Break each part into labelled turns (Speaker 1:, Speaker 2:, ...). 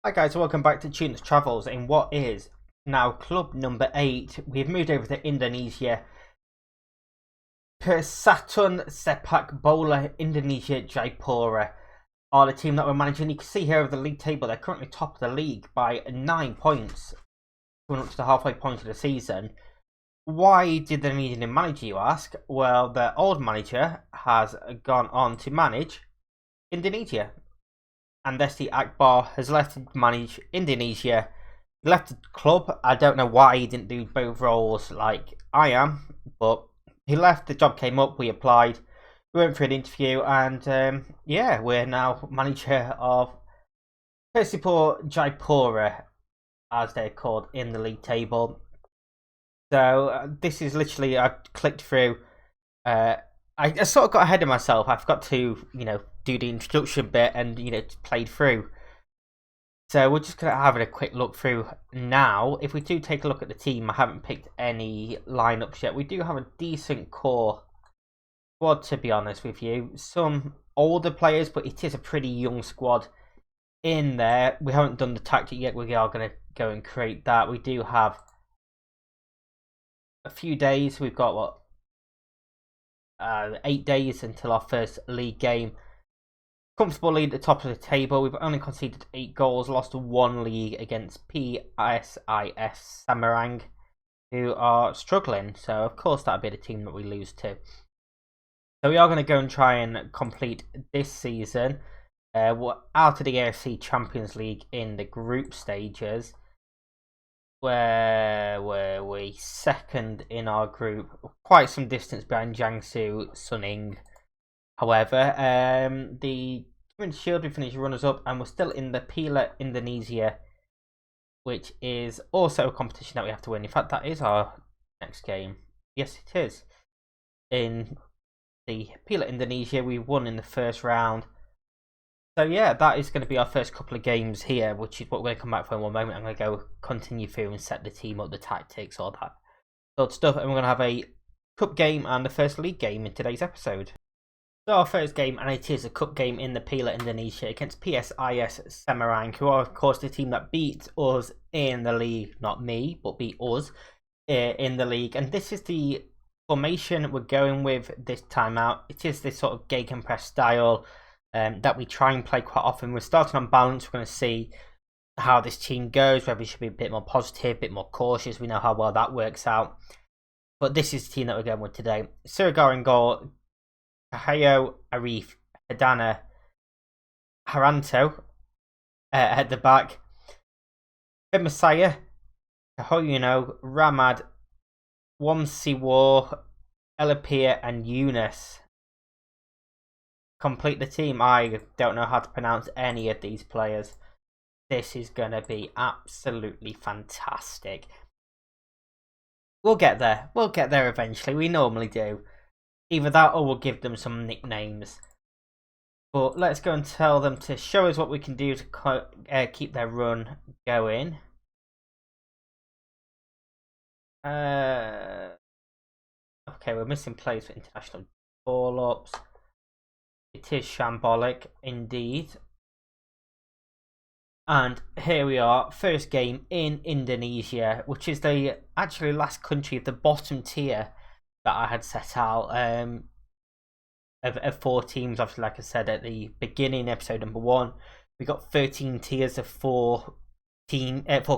Speaker 1: Hi guys, welcome back to Tunes Travels in what is now club number 8. We've moved over to Indonesia. Persatuan Sepak Bola Indonesia Jayapura are the team that we're managing. You can see here over the league table, they're currently top of the league by 9 points, going up to the halfway point of the season. Why did they need a new manager, you ask? Well, their old manager has gone on to manage Indonesia. And Desti Akbar has left to manage Indonesia. He left the club. I don't know why he didn't do both roles like I am, but he left. The job came up. We applied. We went for an interview, and yeah, we're now manager of Persipura Jayapura, as they're called in the league table. So this is literally, I clicked through. I sort of got ahead of myself. I forgot to, do the introduction bit and, played through. So we're just going to have a quick look through now. If we do take a look at the team, I haven't picked any lineups yet. We do have a decent core squad, to be honest with you. Some older players, but it is a pretty young squad in there. We haven't done the tactic yet. We are going to go and create that. We do have a few days. We've got, 8 days until our first league game. Comfortable lead at the top of the table. We've only conceded 8 goals, lost 1 league against PSIS Semarang, who are struggling. So of course that'll be the team that we lose to. So we are going to go and try and complete this season. We're out of the AFC Champions League in the group stages. Where were we? Second in our group, quite some distance behind Jiangsu Suning. However, the Community Shield, we finished runners-up, and we're still in the Piala Indonesia, which is also a competition that we have to win. In fact, that is our next game. Yes, it is. In the Piala Indonesia, we won in the first round. So yeah, that is going to be our first couple of games here, which is what we're going to come back for in one moment. I'm going to go continue through and set the team up, the tactics, all that sort of stuff. And we're going to have a cup game and the first league game in today's episode. So our first game, and it is a cup game in the Piala Indonesia against PSIS Semarang, who are of course the team that beat us in the league. Not me, but beat us in the league. And this is the formation we're going with this time out. It is this sort of gegenpress style that we try and play quite often. We're starting on balance. We're going to see how this team goes, whether we should be a bit more positive, a bit more cautious. We know how well that works out. But this is the team that we're going with today. Sirigar in goal, Cahayo, Arif, Hadana, Haranto at the back, Messiah, Kahoyuno, Ramad, Wamsiwar, Elapia, and Yunus complete the team. I don't know how to pronounce any of these players. This is going to be absolutely fantastic. We'll get there. We'll get there eventually. We normally do. Either that or we'll give them some nicknames. But let's go and tell them to show us what we can do to keep their run going. Okay, we're missing players for international call-ups. It is shambolic indeed. And here we are, first game in Indonesia, which is the actually last country of the bottom tier that I had set out of 4 teams. Obviously, like I said at the beginning, episode number 1, we got 13 tiers of 4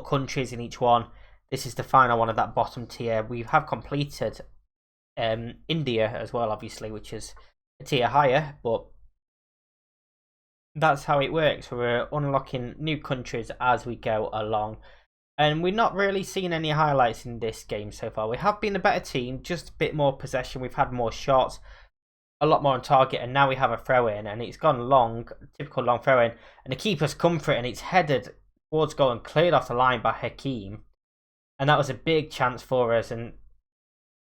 Speaker 1: countries in each one. This is the final one of that bottom tier. We have completed India as well, obviously, which is a tier higher, but that's how it works. We're unlocking new countries as we go along, and we're not really seeing any highlights in this game so far. We have been a better team, just a bit more possession. We've had more shots, a lot more on target, and now we have a throw-in, and it's gone long, typical long throw-in, and the keeper's come for it, and it's headed towards goal and cleared off the line by Hakeem, and that was a big chance for us, and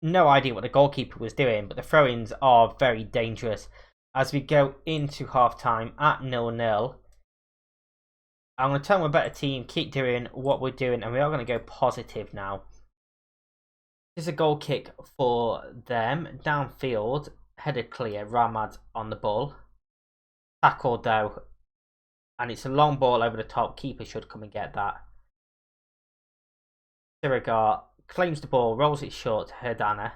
Speaker 1: no idea what the goalkeeper was doing, but the throw-ins are very dangerous. As we go into half-time at 0-0, I'm going to tell them we're a better team, keep doing what we're doing, and we are going to go positive now. This is a goal kick for them, downfield, headed clear, Ramad on the ball. Tackled though And it's a long ball over the top. Keeper should come and get that. Sirigar claims the ball, rolls it short to Herdana.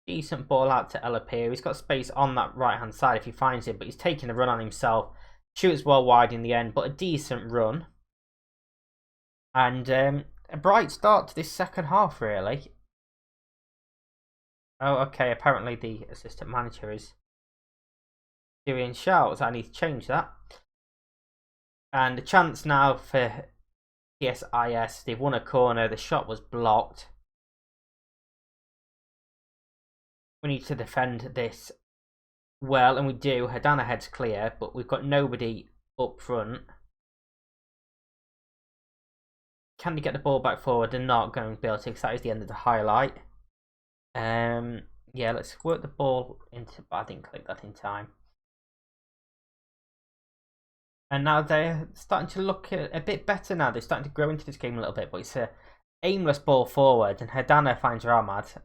Speaker 1: Decent ball out to Elapir. He's got space on that right hand side if he finds it, but he's taking a run on himself. Shoots well wide in the end, but a decent run. And a bright start to this second half, really. Oh, okay. Apparently the assistant manager is doing shouts. I need to change that. And a chance now for PSIS. They've won a corner. The shot was blocked. We need to defend this well, and we do. Herdana heads clear, but we've got nobody up front. Can they get the ball back forward? They're not going to be able to, because that is the end of the highlight. Yeah, let's work the ball into, but I didn't click that in time. And now they're starting to look a bit better now. They're starting to grow into this game a little bit, but it's a aimless ball forward, and Herdana finds Ramad.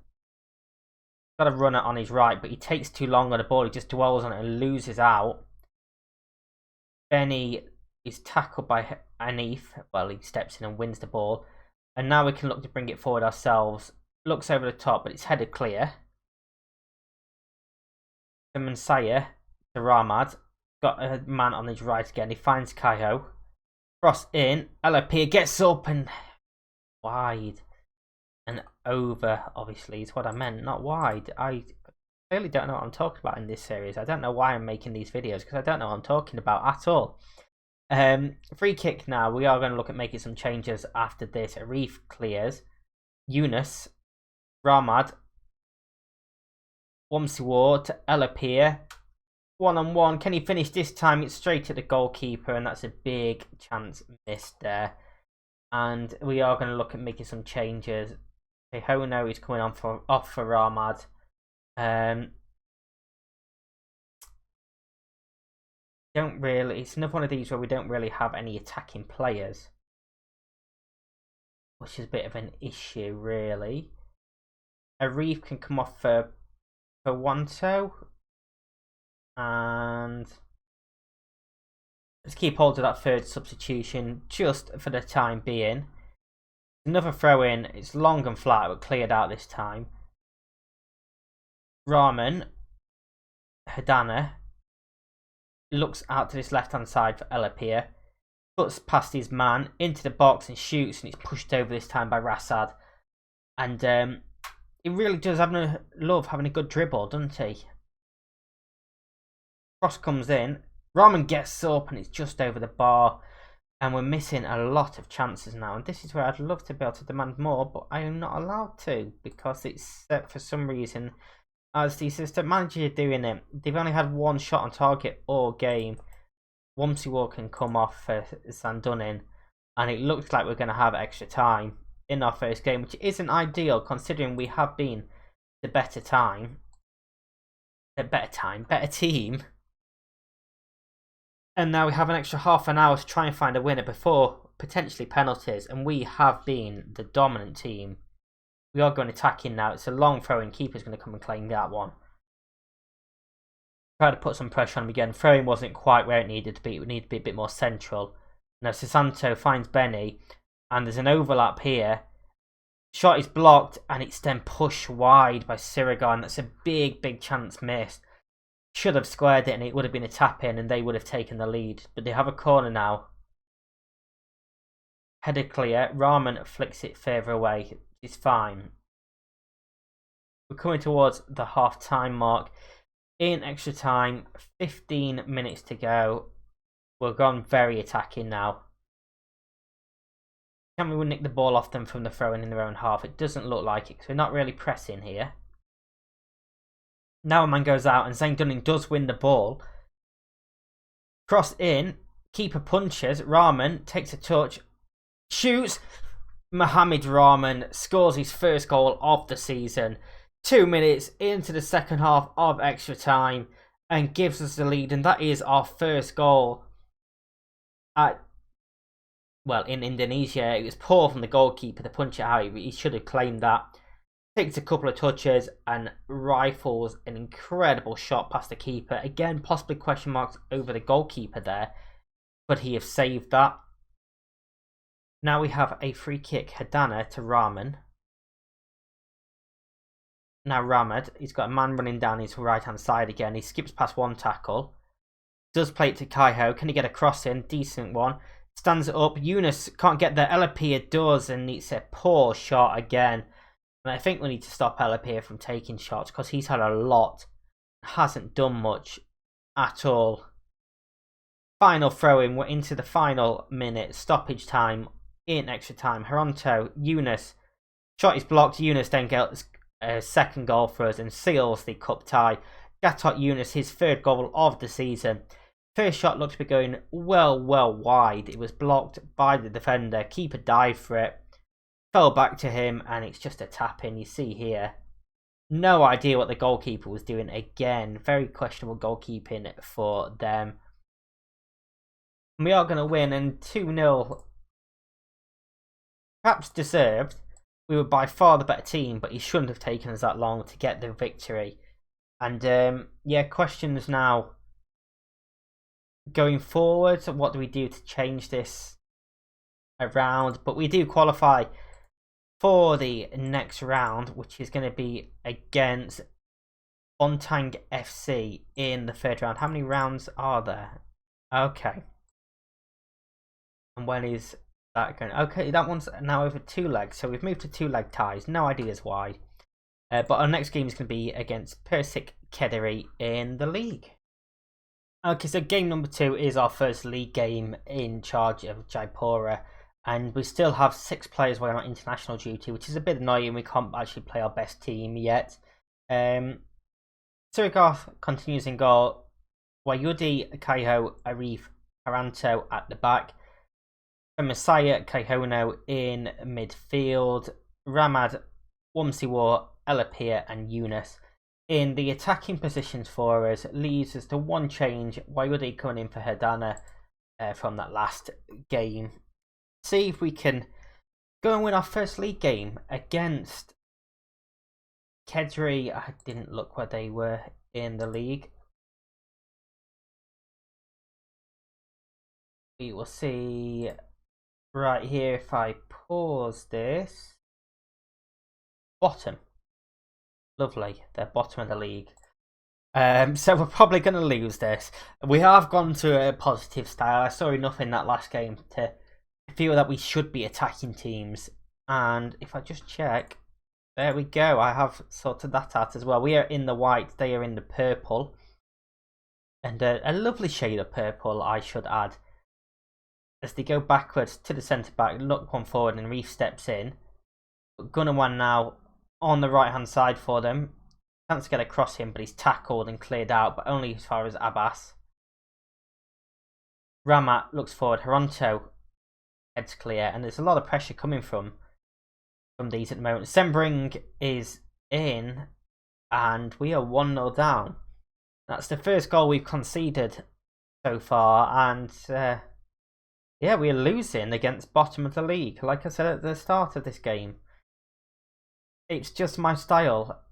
Speaker 1: Got a runner on his right, but he takes too long on the ball. He just dwells on it and loses out. Benny is tackled by Anif. Well, he steps in and wins the ball. And now we can look to bring it forward ourselves. Looks over the top, but it's headed clear. To Mansaya, to Ramad. Got a man on his right again. He finds Kaiho. Cross in. Elapir gets up and wide. And over, obviously, is what I meant, not wide. I clearly don't know what I'm talking about in this series. I don't know why I'm making these videos, because I don't know what I'm talking about at all. Free kick now. We are going to look at making some changes after this. Arif clears. Yunus. Ramad. Wamsiwar to Elapir. One-on-one. Can he finish this time? It's straight at the goalkeeper, and that's a big chance missed there. And we are going to look at making some changes. Hono is coming on off for Ramad. Don't really. It's another one of these where we don't really have any attacking players, which is a bit of an issue, really. Arif can come off for Wanto, and let's keep hold of that third substitution just for the time being. Another throw in. It's long and flat, but cleared out this time. Rahman. Herdana. Looks out to this left hand side for Elapir. Puts past his man into the box and shoots, and it's pushed over this time by Rasad. And he really does love having a good dribble, doesn't he? Cross comes in. Rahman gets up and it's just over the bar. And we're missing a lot of chances now. And this is where I'd love to be able to demand more, but I am not allowed to, because it's set for some reason. As the assistant manager are doing it, they've only had one shot on target all game. Wamsiwar can come off for Sandunin. And it looks like we're going to have extra time in our first game, which isn't ideal considering we have been the better team. And now we have an extra half an hour to try and find a winner before potentially penalties. And we have been the dominant team. We are going attacking now. It's a long throw-in. Keeper's going to come and claim that one. Try to put some pressure on him again. Throwing wasn't quite where it needed to be. It needed to be a bit more central. Now Susanto finds Benny. And there's an overlap here. Shot is blocked. And it's then pushed wide by Sirigan. That's a big, big chance missed. Should have squared it and it would have been a tap in and they would have taken the lead. But they have a corner now. Headed clear. Rahman flicks it further away. It's fine. We're coming towards the half-time mark. In extra time, 15 minutes to go. We're gone very attacking now. Can we nick the ball off them from the throw-in in their own half? It doesn't look like it because we're not really pressing here. Now a man goes out and Zane Dunning does win the ball. Cross in. Keeper punches. Rahman takes a touch. Shoots. Mohamed Rahman scores his first goal of the season. 2 minutes into the second half of extra time. And gives us the lead. And that is our first goal. In Indonesia. It was poor from the goalkeeper to punch it out. He should have claimed that. takes a couple of touches and rifles an incredible shot past the keeper. Again, possibly question marks over the goalkeeper there, but he has saved that. Now we have a free kick, Hadana to Rahman. Now Ramad, he's got a man running down his right hand side again. He skips past one tackle. Does play it to Kaiho. Can he get a cross in? Decent one. Stands it up. Yunus can't get there. Elapia does, and it's a poor shot again. And I think we need to stop Elapia from taking shots because he's had a lot. Hasn't done much at all. Final throw in. We're into the final minute. Stoppage time. In extra time. Haronto, Yunus. Shot is blocked. Yunus then gets a second goal for us and seals the cup tie. Gatot Yunus, his third goal of the season. First shot looked to be going well wide. It was blocked by the defender. Keeper dived for it. Fell back to him and it's just a tap in. You see here. No idea what the goalkeeper was doing again. Very questionable goalkeeping for them. We are going to win and 2-0. Perhaps deserved. We were by far the better team, but he shouldn't have taken us that long to get the victory. And yeah, questions now going forward. What do we do to change this around? But we do qualify for the next round, which is going to be against Bontang FC in the third round. How many rounds are there? Okay. And when is that going? Okay, that one's now over 2 legs. So we've moved to 2-leg ties. No ideas why. But our next game is going to be against Persik Kediri in the league. Okay, so game number 2 is our first league game in charge of Jayapura. And we still have 6 players away on international duty, which is a bit annoying. We can't actually play our best team yet. Surigoth continues in goal. Wayudi, Kaiho, Arif, Haranto at the back. Messiah, Kaihono in midfield. Ramad, Wamsiwar, Elapia and Yunus. In the attacking positions for us, leaves us to one change. Wayudi coming in for Herdana from that last game. See if we can go and win our first league game against Kedri. I didn't look where they were in the league. We will see right here if I pause this. Bottom. Lovely, they're bottom of the league. So we're probably going to lose this. We have gone to a positive style. I saw enough in that last game to feel that we should be attacking teams. And if I just check, there we go. I have sorted that out as well. We are in the white, they are in the purple. And a lovely shade of purple, I should add. As they go backwards to the centre back, look one forward and Reef steps in. Gunnawan now on the right hand side for them. Chance to get across him, but he's tackled and cleared out, but only as far as Abbas. Ramat looks forward. Haronto heads clear, and there's a lot of pressure coming from these at the moment. Sembring is in, and we are 1-0 down. That's the first goal we've conceded so far, and yeah, we're losing against bottom of the league. Like I said at the start of this game, it's just my style.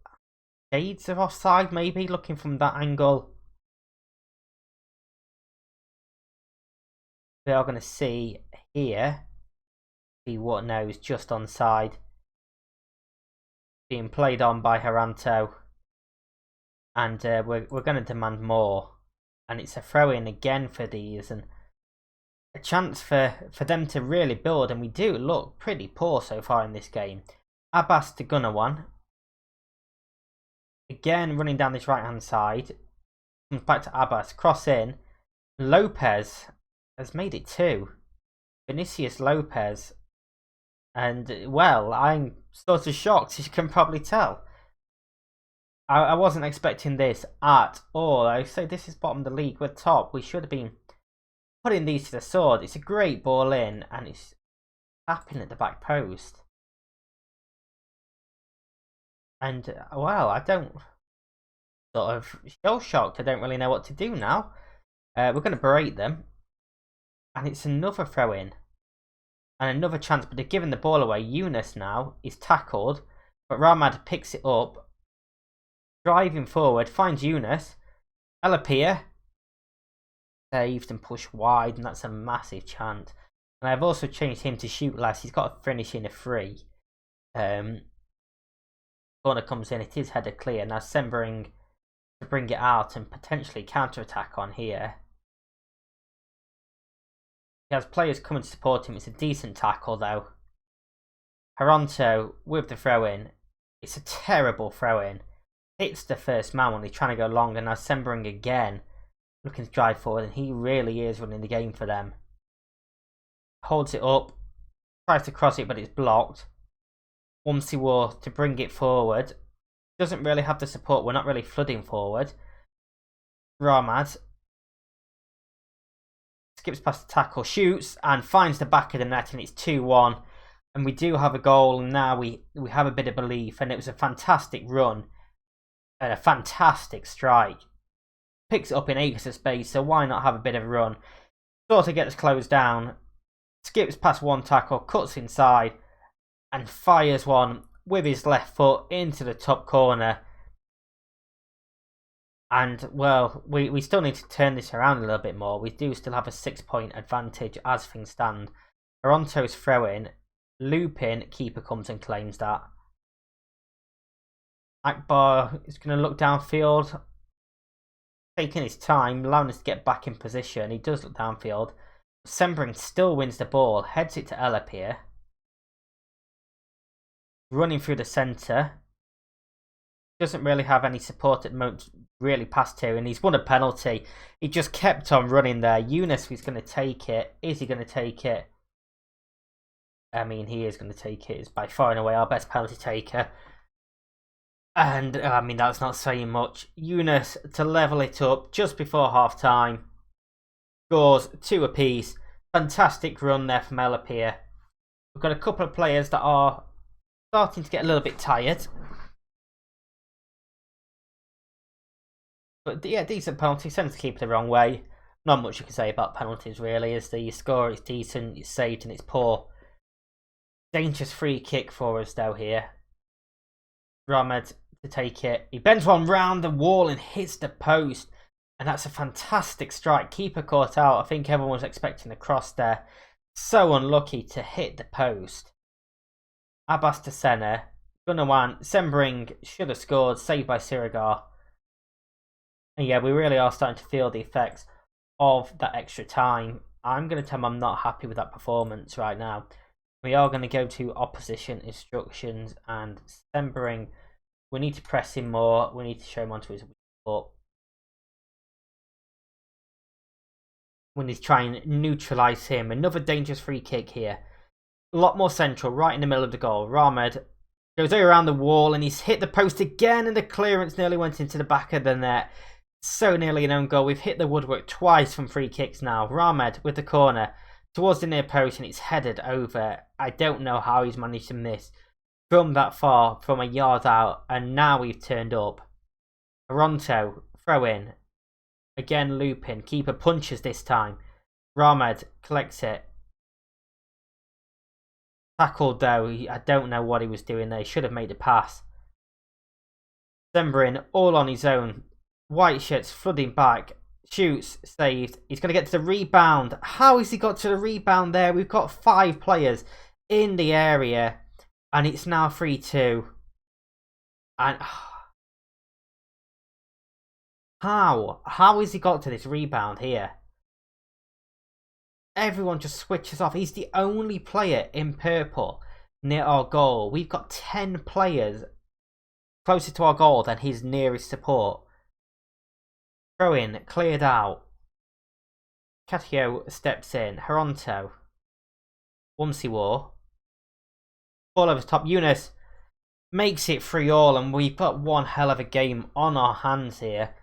Speaker 1: Shades of offside, maybe, looking from that angle. We are going to see here. See what now is just onside. Being played on by Haranto. And we're going to demand more. And it's a throw-in again for these. And a chance for them to really build. And we do look pretty poor so far in this game. Abbas to Gunnawan. Again, running down this right hand side. Comes back to Abbas. Cross in. Lopez has made it 2. Vinicius Lopez. And, well, I'm sort of shocked, as you can probably tell. I wasn't expecting this at all. I say this is bottom of the league. We're top. We should have been putting these to the sword. It's a great ball in. And it's tapping at the back post. And, well, I don't sort of shell shocked. I don't really know what to do now. We're going to berate them. And it's another throw in. And another chance, but they're giving the ball away. Yunus now is tackled. But Ramad picks it up, driving forward, finds Yunus. Alapia saved and pushed wide, and that's a massive chance. And I've also changed him to shoot less. He's got a finish in a free. Corner comes in, it is header clear. Now Sembering to bring it out and potentially counter-attack on here. He has players coming to support him. It's a decent tackle though. Haronto with the throw-in. It's a terrible throw-in. Hits the first man when he's trying to go long, and now Sembering again looking to drive forward, and he really is running the game for them. Holds it up, tries to cross it, but it's blocked. Wumsiwar to bring it forward. Doesn't really have the support. We're not really flooding forward. Ramad skips past the tackle, shoots, and finds the back of the net, and it's 2-1. And we do have a goal, and now we have a bit of belief, and it was a fantastic run and a fantastic strike. Picks it up in acres of space, so why not have a bit of a run? Sort of gets closed down, skips past one tackle, cuts inside, and fires one with his left foot into the top corner. And, well, we still need to turn this around a little bit more. We do still have a 6-point advantage as things stand. Toronto's throw-in. Lupin, keeper comes and claims that. Akbar is going to look downfield, taking his time, allowing us to get back in position. He does look downfield. Sembering still wins the ball, heads it to Elapia. Running through the centre. Doesn't really have any support at the moment, really past here, and he's won a penalty. He just kept on running there. Yunus was going to take it. Is he going to take it? I mean, he is going to take it. It's by far and away our best penalty taker. And, I mean, that's not saying much. Yunus to level it up just before half-time. Scores 2 apiece. Fantastic run there from Elapia. We've got a couple of players that are starting to get a little bit tired. But, yeah, decent penalty. Sends to keep it the wrong way. Not much you can say about penalties, really. As the score is decent, it's saved, and it's poor. Dangerous free kick for us, though, here. Ramad to take it. He bends one round the wall and hits the post. And that's a fantastic strike. Keeper caught out. I think everyone was expecting a cross there. So unlucky to hit the post. Abbas to Senna. Gunawan. Sembering should have scored. Saved by Sirigar. And yeah, we really are starting to feel the effects of that extra time. I'm going to tell them I'm not happy with that performance right now. We are going to go to opposition instructions, and Sembering, we need to press him more. We need to show him onto his weak foot. We need to try and neutralise him. Another dangerous free kick here. A lot more central, right in the middle of the goal. Ramad goes around the wall, and he's hit the post again, and the clearance nearly went into the back of the net. So nearly an own goal. We've hit the woodwork twice from free kicks now. Ramad with the corner towards the near post, and it's headed over. I don't know how he's managed to miss from that far, from a yard out, and now we've turned up. Toronto, throw in. Again, Lupin. Keeper punches this time. Ramad collects it. Tackled though. I don't know what he was doing there. He should have made a pass. Sembering all on his own. White shirts flooding back. Shoots, saved. He's going to get to the rebound. How has he got to the rebound there? We've got 5 players in the area, and it's now 3-2. And how has he got to this rebound here? Everyone just switches off. He's the only player in purple near our goal. We've got 10 players closer to our goal than his nearest support. Throw in, cleared out. Catio steps in. Haronto. Wumsiwar. Ball over top. Yunus makes it 3-3, and we've got one hell of a game on our hands here.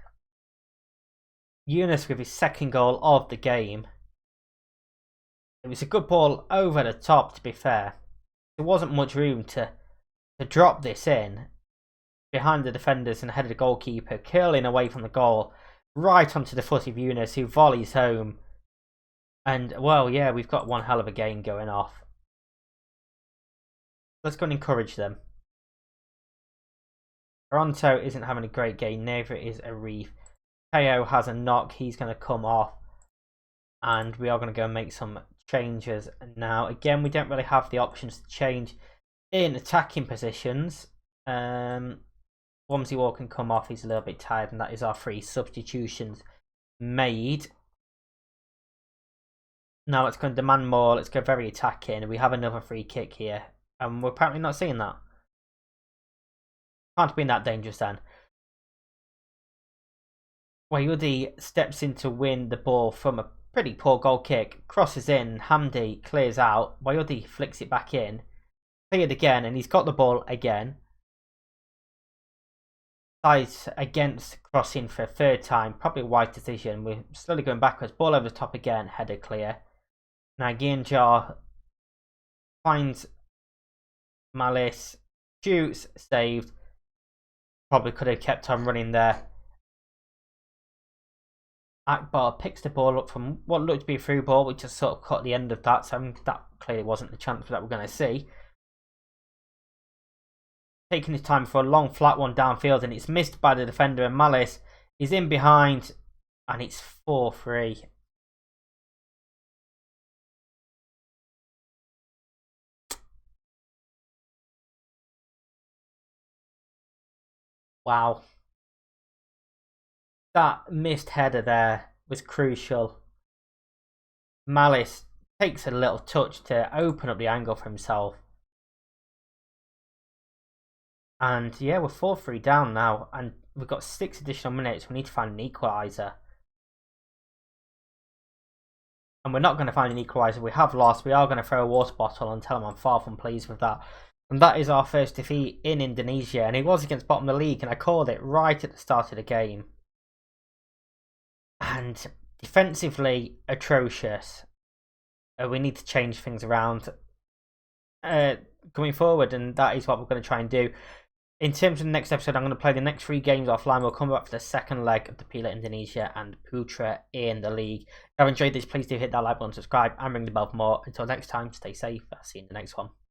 Speaker 1: Yunus with his second goal of the game. It was a good ball over the top, to be fair. There wasn't much room to drop this in behind the defenders and ahead of the goalkeeper, curling away from the goal. Right onto the foot of Yunus, who volleys home. And, well, yeah, we've got one hell of a game going off. Let's go and encourage them. Toronto isn't having a great game, neither is Arif. Teo has a knock, he's going to come off. And we are going to go and make some changes now. Again, we don't really have the options to change in attacking positions. Wamsy Wall can come off, he's a little bit tired, and that is our 3 substitutions made. Now let's go and demand more, let's go very attacking. We have another free kick here, and we're apparently not seeing that. Can't have been that dangerous then. Wayudi steps in to win the ball from a pretty poor goal kick, crosses in, Hamdi clears out, Wayudi flicks it back in, cleared again, and he's got the ball again. Sides against crossing for a 3rd time, probably a wise decision. We're slowly going backwards, ball over the top again, header clear. Now Gianjar finds Malice, shoots, saved. Probably could have kept on running there. Akbar picks the ball up from what looked to be a through ball, which just sort of caught the end of that, so that clearly wasn't the chance that we're going to see. Taking his time for a long flat one downfield, and it's missed by the defender, and Malice is in behind, and it's 4-3. Wow. That missed header there was crucial. Malice takes a little touch to open up the angle for himself. And yeah, we're 4-3 down now, and we've got 6 additional minutes. We need to find an equaliser. And we're not going to find an equaliser. We have lost. We are going to throw a water bottle and tell them I'm far from pleased with that. And that is our first defeat in Indonesia. And it was against bottom of the league, and I called it right at the start of the game. And defensively atrocious. We need to change things around going forward, and that is what we're going to try and do. In terms of the next episode, I'm going to play the next 3 games offline. We'll come back for the second leg of the Pila Indonesia and Putra in the league. If you have enjoyed this, please do hit that like button, subscribe, and ring the bell for more. Until next time, stay safe. I'll see you in the next one.